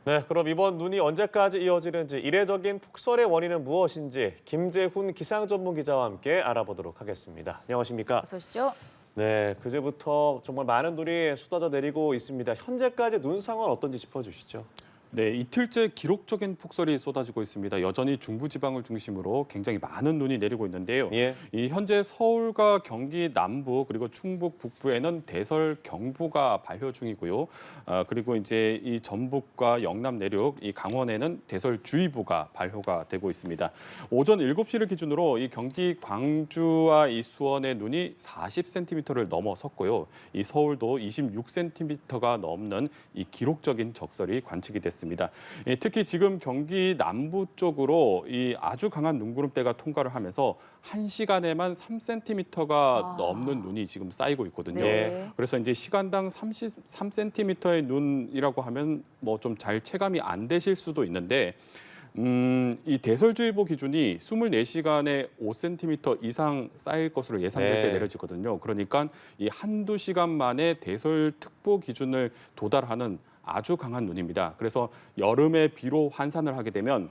네, 그럼 이번 눈이 언제까지 이어지는지 이례적인 폭설의 원인은 무엇인지 김재훈 기상 전문 기자와 함께 알아보도록 하겠습니다. 안녕하십니까? 어서 오시죠. 네, 그제부터 정말 많은 눈이 쏟아져 내리고 있습니다. 현재까지 눈 상황 어떤지 짚어주시죠. 네, 이틀째 기록적인 폭설이 쏟아지고 있습니다. 여전히 중부지방을 중심으로 굉장히 많은 눈이 내리고 있는데요. 예. 이 현재 서울과 경기 남부 그리고 충북 북부에는 대설 경보가 발효 중이고요. 그리고 이제 이 전북과 영남 내륙, 이 강원에는 대설주의보가 발효가 되고 있습니다. 오전 7시를 기준으로 이 경기 광주와 이 수원의 눈이 40cm를 넘어섰고요. 이 서울도 26cm가 넘는 이 기록적인 적설이 관측이 됐습니다. 특히 지금 경기 남부 쪽으로 이 아주 강한 눈구름대가 통과를 하면서 1시간에만 3cm가 넘는 눈이 지금 쌓이고 있거든요. 네. 그래서 이제 시간당 33cm의 눈이라고 하면 뭐 좀 잘 체감이 안 되실 수도 있는데 이 대설주의보 기준이 24시간에 5cm 이상 쌓일 것으로 예상될 때 네. 내려지거든요. 그러니까 이 한두 시간 만에 대설특보 기준을 도달하는 아주 강한 눈입니다. 그래서 여름에 비로 환산을 하게 되면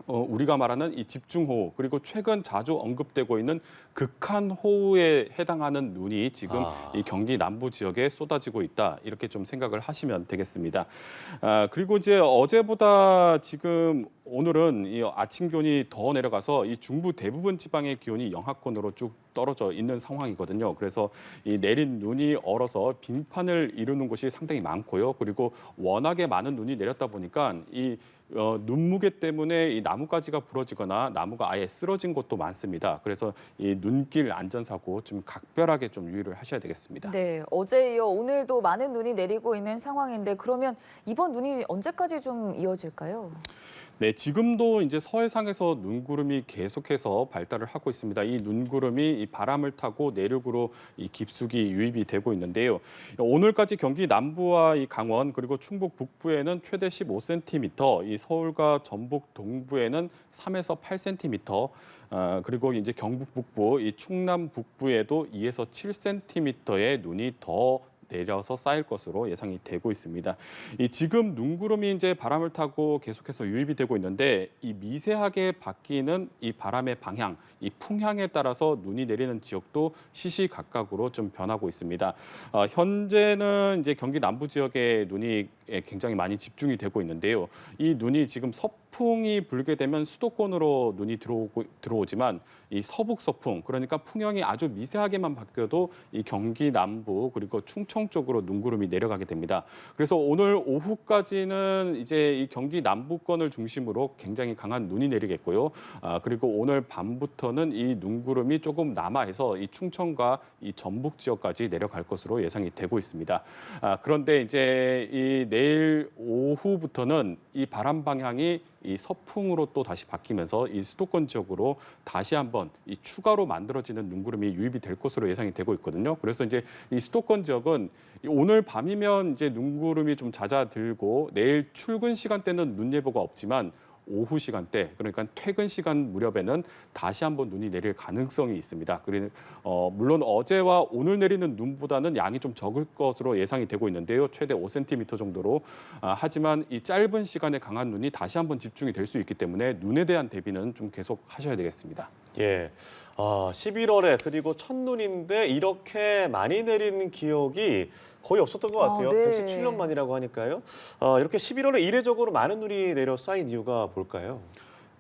우리가 말하는 이 집중호우 그리고 최근 자주 언급되고 있는 극한호우에 해당하는 눈이 지금 이 경기 남부 지역에 쏟아지고 있다 이렇게 좀 생각을 하시면 되겠습니다. 그리고 이제 어제보다 지금 오늘은 이 아침 기온이 더 내려가서 이 중부 대부분 지방의 기온이 영하권으로 쭉 떨어져 있는 상황이거든요. 그래서 이 내린 눈이 얼어서 빙판을 이루는 곳이 상당히 많고요. 그리고 워낙에 많은 눈이 내렸다 보니까 이 눈무게 때문에 이 나뭇가지가 부러지거나 나무가 아예 쓰러진 곳도 많습니다. 그래서 이 눈길 안전사고 좀 각별하게 좀 유의를 하셔야 되겠습니다. 네, 어제 이어 오늘도 많은 눈이 내리고 있는 상황인데 그러면 이번 눈이 언제까지 좀 이어질까요? 네, 지금도 이제 서해상에서 눈구름이 계속해서 발달을 하고 있습니다. 이 눈구름이 이 바람을 타고 내륙으로 이 깊숙이 유입이 되고 있는데요. 오늘까지 경기 남부와 이 강원 그리고 충북 북부에는 최대 15cm, 이 서울과 전북 동부에는 3에서 8cm, 그리고 이제 경북 북부, 이 충남 북부에도 2에서 7cm의 눈이 더 내려서 쌓일 것으로 예상이 되고 있습니다. 이 지금 눈구름이 이제 바람을 타고 계속해서 유입이 되고 있는데 이 미세하게 바뀌는 이 바람의 방향, 이 풍향에 따라서 눈이 내리는 지역도 시시각각으로 좀 변하고 있습니다. 현재는 이제 경기 남부 지역에 눈이 굉장히 많이 집중이 되고 있는데요. 이 눈이 지금 서풍이 불게 되면 수도권으로 눈이 들어오지만 이 서북 서풍, 그러니까 풍형이 아주 미세하게만 바뀌어도 이 경기 남부 그리고 충청 쪽으로 눈구름이 내려가게 됩니다. 그래서 오늘 오후까지는 이제 이 경기 남부권을 중심으로 굉장히 강한 눈이 내리겠고요. 그리고 오늘 밤부터는 이 눈구름이 조금 남아해서 이 충청과 이 전북 지역까지 내려갈 것으로 예상이 되고 있습니다. 그런데 이제 이 내일 오후부터는 이 바람 방향이 이 서풍으로 또 다시 바뀌면서 이 수도권 지역으로 다시 한번 이 추가로 만들어지는 눈구름이 유입이 될 것으로 예상이 되고 있거든요. 그래서 이제 이 수도권 지역은 오늘 밤이면 이제 눈구름이 좀 잦아들고 내일 출근 시간대는 눈 예보가 없지만 오후 시간대, 그러니까 퇴근 시간 무렵에는 다시 한번 눈이 내릴 가능성이 있습니다. 물론 어제와 오늘 내리는 눈보다는 양이 좀 적을 것으로 예상이 되고 있는데요. 최대 5cm 정도로. 하지만 이 짧은 시간에 강한 눈이 다시 한번 집중이 될 수 있기 때문에 눈에 대한 대비는 좀 계속 하셔야 되겠습니다. 예. 11월에 그리고 첫눈인데 이렇게 많이 내리는 기억이 거의 없었던 것 같아요. 네. 117년 만이라고 하니까요. 이렇게 11월에 이례적으로 많은 눈이 내려 쌓인 이유가 뭘까요?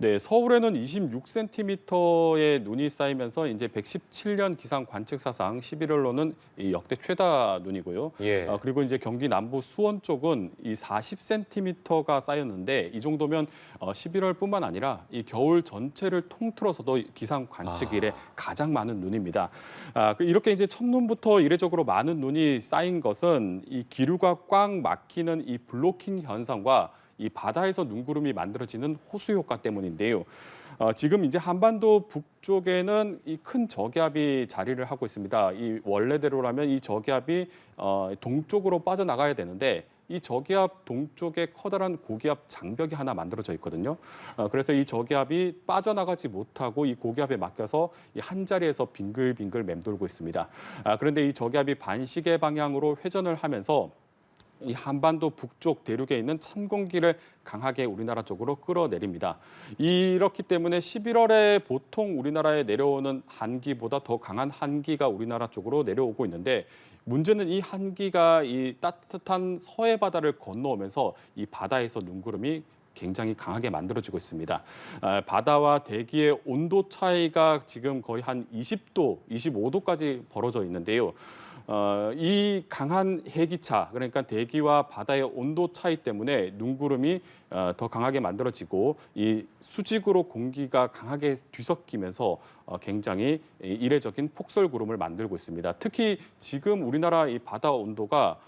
네, 서울에는 26cm의 눈이 쌓이면서 이제 117년 기상 관측 사상 11월로는 이 역대 최다 눈이고요. 예. 그리고 이제 경기 남부 수원 쪽은 이 40cm가 쌓였는데 이 정도면 11월뿐만 아니라 이 겨울 전체를 통틀어서도 기상 관측 이래 가장 많은 눈입니다. 이렇게 이제 첫눈부터 이례적으로 많은 눈이 쌓인 것은 이 기류가 꽉 막히는 이 블로킹 현상과 이 바다에서 눈구름이 만들어지는 호수 효과 때문인데요. 지금 이제 한반도 북쪽에는 이 큰 저기압이 자리를 하고 있습니다. 이 원래대로라면 이 저기압이 동쪽으로 빠져나가야 되는데 이 저기압 동쪽에 커다란 고기압 장벽이 하나 만들어져 있거든요. 그래서 이 저기압이 빠져나가지 못하고 이 고기압에 맡겨서 이 한 자리에서 빙글빙글 맴돌고 있습니다. 그런데 이 저기압이 반시계 방향으로 회전을 하면서 이 한반도 북쪽 대륙에 있는 찬 공기를 강하게 우리나라 쪽으로 끌어내립니다. 이렇기 때문에 11월에 보통 우리나라에 내려오는 한기보다 더 강한 한기가 우리나라 쪽으로 내려오고 있는데 문제는 이 한기가 이 따뜻한 서해 바다를 건너오면서 이 바다에서 눈구름이 굉장히 강하게 만들어지고 있습니다. 바다와 대기의 온도 차이가 지금 거의 한 20도, 25도까지 벌어져 있는데요. 이 강한 해기차, 그러니까 대기와 바다의 온도 차이 때문에 눈구름이 더 강하게 만들어지고 이 수직으로 공기가 강하게 뒤섞이면서 굉장히 이례적인 폭설구름을 만들고 있습니다. 특히 지금 우리나라 이 바다 온도가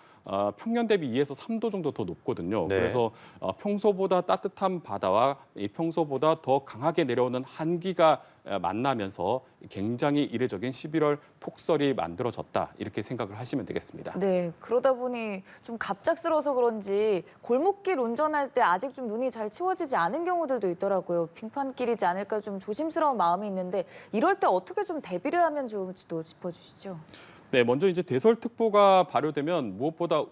평년 대비 2에서 3도 정도 더 높거든요. 네. 그래서 평소보다 따뜻한 바다와 이 평소보다 더 강하게 내려오는 한기가 만나면서 굉장히 이례적인 11월 폭설이 만들어졌다 이렇게 생각을 하시면 되겠습니다. 네, 그러다 보니 좀 갑작스러워서 그런지 골목길 운전할 때 아직 좀 눈이 잘 치워지지 않은 경우들도 있더라고요. 빙판길이지 않을까 좀 조심스러운 마음이 있는데 이럴 때 어떻게 좀 대비를 하면 좋을지도 짚어주시죠. 네, 먼저 이제 대설특보가 발효되면 무엇보다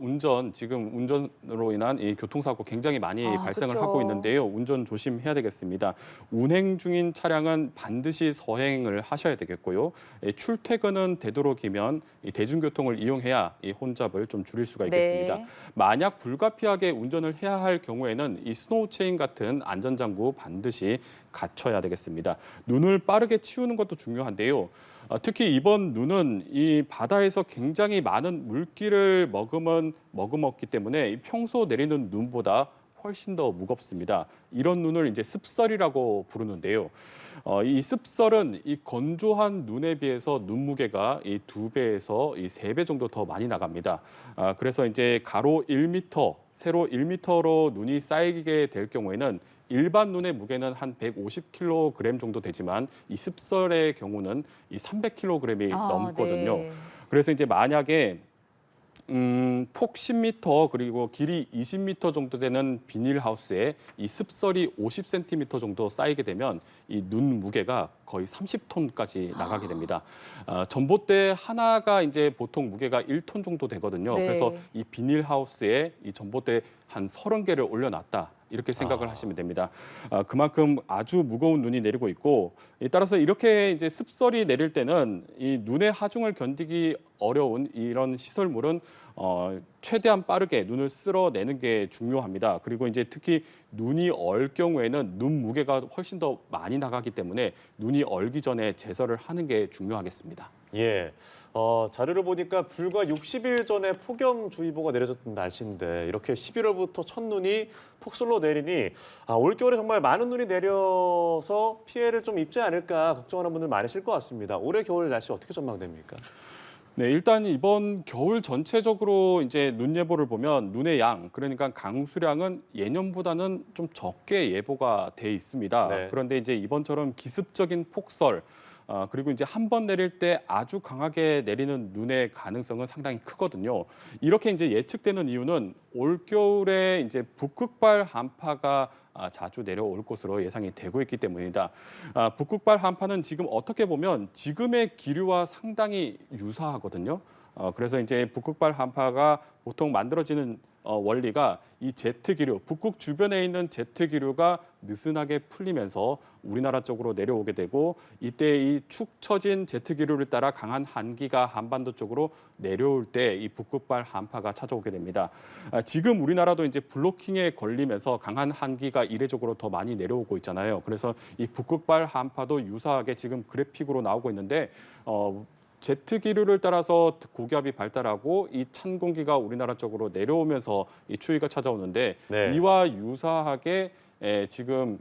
지금 운전으로 인한 이 교통사고 굉장히 많이 발생을 그쵸. 하고 있는데요. 운전 조심해야 되겠습니다. 운행 중인 차량은 반드시 서행을 하셔야 되겠고요. 출퇴근은 되도록이면 이 대중교통을 이용해야 이 혼잡을 좀 줄일 수가 있겠습니다. 네. 만약 불가피하게 운전을 해야 할 경우에는 이 스노우 체인 같은 안전장구 반드시 갖춰야 되겠습니다. 눈을 빠르게 치우는 것도 중요한데요. 특히 이번 눈은 이 바다에서 굉장히 많은 물기를 머금었기 때문에 평소 내리는 눈보다 훨씬 더 무겁습니다. 이런 눈을 이제 습설이라고 부르는데요. 이 습설은 이 건조한 눈에 비해서 눈 무게가 이 2배에서 이 3배 정도 더 많이 나갑니다. 그래서 이제 가로 1m, 세로 1m로 눈이 쌓이게 될 경우에는 일반 눈의 무게는 한 150kg 정도 되지만 이 습설의 경우는 이 300kg이 넘거든요. 네. 그래서 이제 만약에 폭 10m 그리고 길이 20m 정도 되는 비닐하우스에 이 습설이 50cm 정도 쌓이게 되면 이 눈 무게가 거의 30톤까지 나가게 됩니다. 전봇대 하나가 이제 보통 무게가 1톤 정도 되거든요. 네. 그래서 이 비닐하우스에 이 전봇대 한 30개를 올려놨다. 이렇게 생각을 하시면 됩니다. 그만큼 아주 무거운 눈이 내리고 있고 따라서 이렇게 이제 습설이 내릴 때는 이 눈의 하중을 견디기 어려운 이런 시설물은 최대한 빠르게 눈을 쓸어내는 게 중요합니다. 그리고 이제 특히 눈이 얼 경우에는 눈 무게가 훨씬 더 많이 나가기 때문에 눈이 얼기 전에 제설을 하는 게 중요하겠습니다. 예, 자료를 보니까 불과 60일 전에 폭염주의보가 내려졌던 날씨인데 이렇게 11월부터 첫눈이 폭설로 내리니 올겨울에 정말 많은 눈이 내려서 피해를 좀 입지 않을까 걱정하는 분들 많으실 것 같습니다. 올해 겨울 날씨 어떻게 전망됩니까? 네, 일단 이번 겨울 전체적으로 이제 눈 예보를 보면 눈의 양, 그러니까 강수량은 예년보다는 좀 적게 예보가 돼 있습니다. 네. 그런데 이제 이번처럼 기습적인 폭설, 그리고 이제 한 번 내릴 때 아주 강하게 내리는 눈의 가능성은 상당히 크거든요. 이렇게 이제 예측되는 이유는 올겨울에 이제 북극발 한파가 자주 내려올 것으로 예상이 되고 있기 때문이다. 북극발 한파는 지금 어떻게 보면 지금의 기류와 상당히 유사하거든요. 그래서 이제 북극발 한파가 보통 만들어지는 원리가 이 제트 기류, 북극 주변에 있는 제트 기류가 느슨하게 풀리면서 우리나라 쪽으로 내려오게 되고 이때 이 축 처진 제트 기류를 따라 강한 한기가 한반도 쪽으로 내려올 때 이 북극발 한파가 찾아오게 됩니다. 지금 우리나라도 이제 블로킹에 걸리면서 강한 한기가 이례적으로 더 많이 내려오고 있잖아요. 그래서 이 북극발 한파도 유사하게 지금 그래픽으로 나오고 있는데 제트 기류를 따라서 고기압이 발달하고 이 찬 공기가 우리나라 쪽으로 내려오면서 이 추위가 찾아오는데 네. 이와 유사하게 지금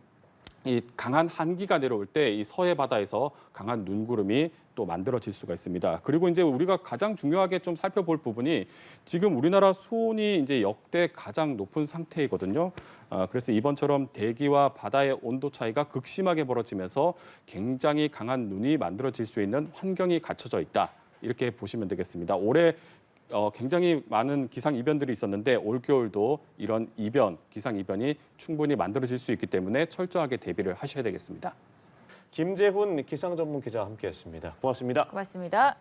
이 강한 한기가 내려올 때 이 서해 바다에서 강한 눈구름이 또 만들어질 수가 있습니다. 그리고 이제 우리가 가장 중요하게 좀 살펴볼 부분이 지금 우리나라 수온이 이제 역대 가장 높은 상태이거든요. 그래서 이번처럼 대기와 바다의 온도 차이가 극심하게 벌어지면서 굉장히 강한 눈이 만들어질 수 있는 환경이 갖춰져 있다. 이렇게 보시면 되겠습니다. 올해 굉장히 많은 기상 이변들이 있었는데 올겨울도 이런 기상 이변이 충분히 만들어질 수 있기 때문에 철저하게 대비를 하셔야 되겠습니다. 김재훈 기상전문 기자와 함께했습니다. 고맙습니다. 고맙습니다.